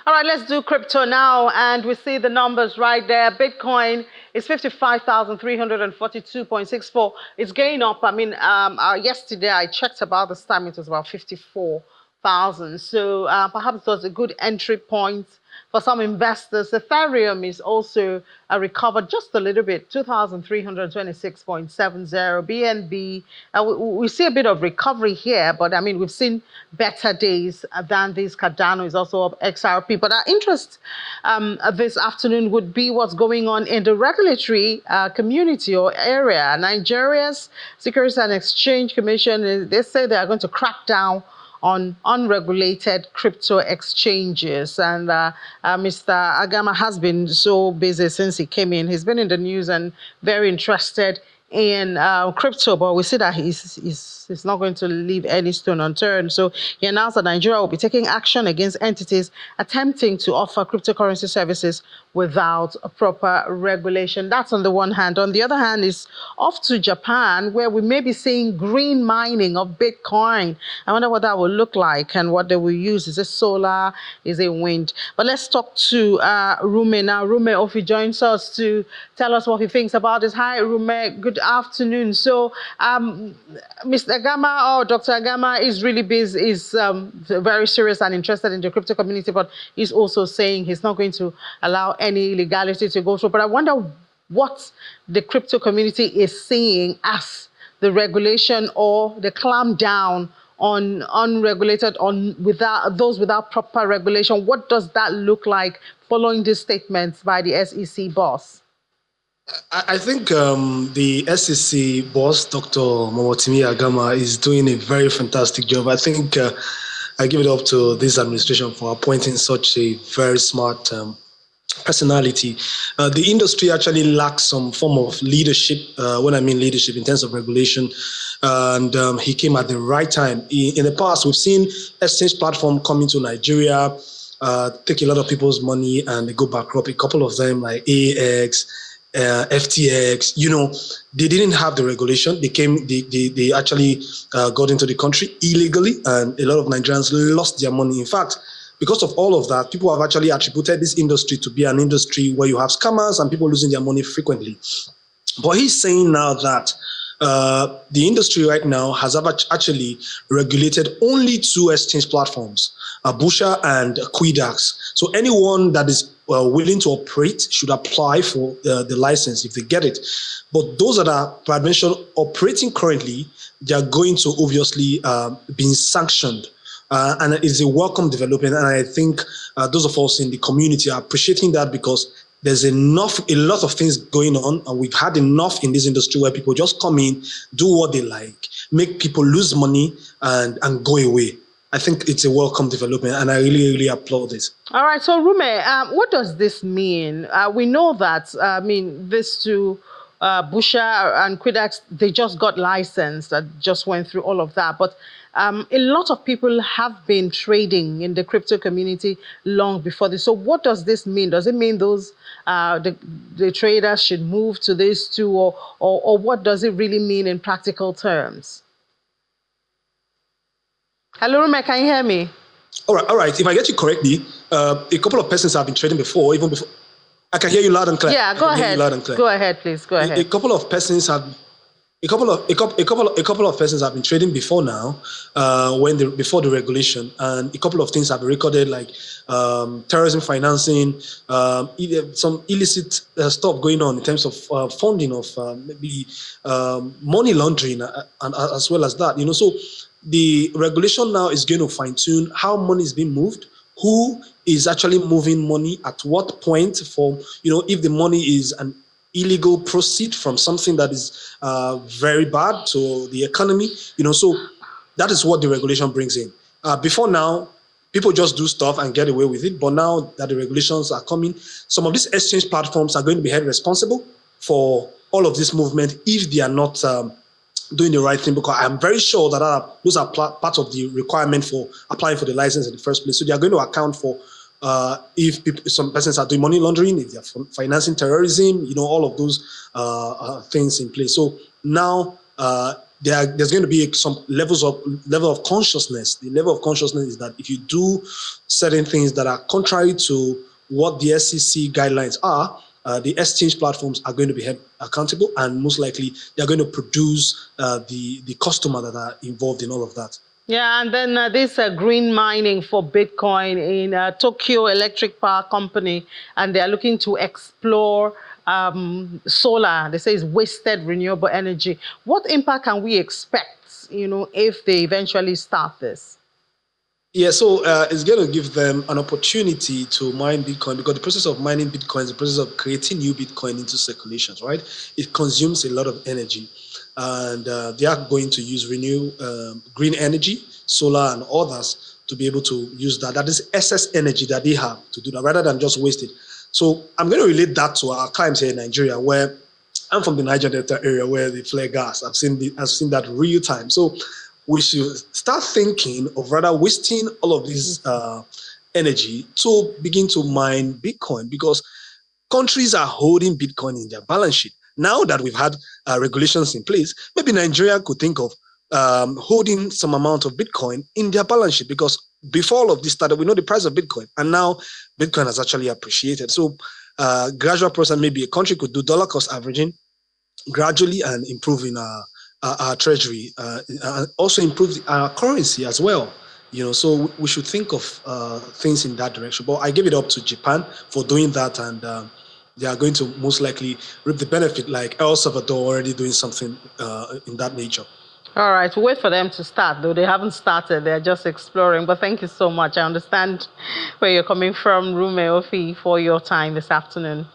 All right, let's do crypto now. And we see the numbers right there. Bitcoin is 55,342.64. It's going up. I mean, yesterday I checked about this time, it was about 54,000. So perhaps it was a good entry point for some investors. Ethereum is also recovered just a little bit, 2,326.70. BNB, we see a bit of recovery here, but I mean, we've seen better days than this. Cardano is also up, XRP. But our interest this afternoon would be what's going on in the regulatory community or area. Nigeria's Securities and Exchange Commission, they say they are going to crack down on unregulated crypto exchanges. And Mr. Agama has been so busy since he came in. He's been in the news and very interested in crypto, but we see that he's not going to leave any stone unturned. So he announced that Nigeria will be taking action against entities attempting to offer cryptocurrency services without a proper regulation. That's on the one hand. On the other hand, is off to Japan, where we may be seeing green mining of Bitcoin. I wonder what that will look like and what they will use. Is it solar? Is it wind? But let's talk to Rume now. Rume Ofi joins us to tell us what he thinks about this. Hi, Rume. Good afternoon. So, Mr. Agama or Dr. Agama is really busy, is very serious and interested in the crypto community, but he's also saying he's not going to allow any illegality to go through. But I wonder what the crypto community is seeing as the regulation or the clamp down on unregulated, those without proper regulation. What does that look like following these statements by the SEC boss? I think the SEC boss, Dr. Momotimi Agama, is doing a very fantastic job. I think I give it up to this administration for appointing such a very smart personality. The industry actually lacks some form of leadership, when I mean leadership in terms of regulation, and he came at the right time. In the past, we've seen exchange platform come into Nigeria, take a lot of people's money and they go bankrupt. A couple of them like AX, FTX, they didn't have the regulation. They actually got into the country illegally, and a lot of Nigerians lost their money. In fact, because of all of that, people have actually attributed this industry to be an industry where you have scammers and people losing their money frequently. But he's saying now that the industry right now has actually regulated only 2 exchange platforms, Busha and Quidax. So anyone that is willing to operate should apply for the license if they get it. But those that are permission operating currently, they are going to obviously be sanctioned. And it's a welcome development. And I think those of us in the community are appreciating that, because there's a lot of things going on, and we've had enough in this industry where people just come in, do what they like, make people lose money and go away. I think it's a welcome development, and I really, really applaud it. All right, so Rume, what does this mean? We know that, these two, Busha and Quidax, they just got licensed, that just went through all of that. But a lot of people have been trading in the crypto community long before this. So what does this mean? Does it mean those the traders should move to these two, or what does it really mean in practical terms? Hello, Rume, can you hear me? All right. If I get you correctly, a couple of persons have been trading before, even before. I can hear you loud and clear. Yeah, go ahead. Go ahead, please. Go ahead. A couple of persons have been trading before now, before the regulation, and a couple of things have been recorded, like terrorism financing, some illicit stuff going on in terms of funding of maybe money laundering, and as well as that. So the regulation now is going to fine-tune how money is being moved, who is actually moving money at what point, for if the money is an illegal proceed from something that is very bad to the economy, so that is what the regulation brings in. Before now, people just do stuff and get away with it, but now that the regulations are coming, some of these exchange platforms are going to be held responsible for all of this movement if they are not doing the right thing, because I'm very sure that those are part of the requirement for applying for the license in the first place. So they are going to account for if some persons are doing money laundering, if they are financing terrorism, all of those things in place. So now there's going to be some level of consciousness. The level of consciousness is that if you do certain things that are contrary to what the SEC guidelines are, the exchange platforms are going to be held accountable, and most likely they're going to produce the customer that are involved in all of that. Yeah, and then this green mining for Bitcoin in Tokyo Electric Power Company, and they are looking to explore solar. They say it's wasted renewable energy. What impact can we expect, if they eventually start this? Yeah, so it's going to give them an opportunity to mine Bitcoin, because the process of mining Bitcoin is the process of creating new Bitcoin into circulations, right? It consumes a lot of energy, and they are going to use green energy, solar, and others to be able to use that. That is excess energy that they have to do that, rather than just waste it. So I'm going to relate that to our times here in Nigeria, where I'm from the Niger Delta area where they flare gas. I've seen that real time. So we should start thinking of rather wasting all of this energy to begin to mine Bitcoin, because countries are holding Bitcoin in their balance sheet. Now that we've had regulations in place, maybe Nigeria could think of holding some amount of Bitcoin in their balance sheet, because before all of this started, we know the price of Bitcoin, and now Bitcoin has actually appreciated. So gradual process, maybe a country could do dollar cost averaging gradually and improving our treasury, and also improve our currency as well. So we should think of things in that direction. But I give it up to Japan for doing that, and they are going to most likely reap the benefit, like El Salvador already doing something in that nature. All right, wait for them to start, though they haven't started. They're just exploring. But thank you so much. I understand where you're coming from, Rume Ofi, for your time this afternoon.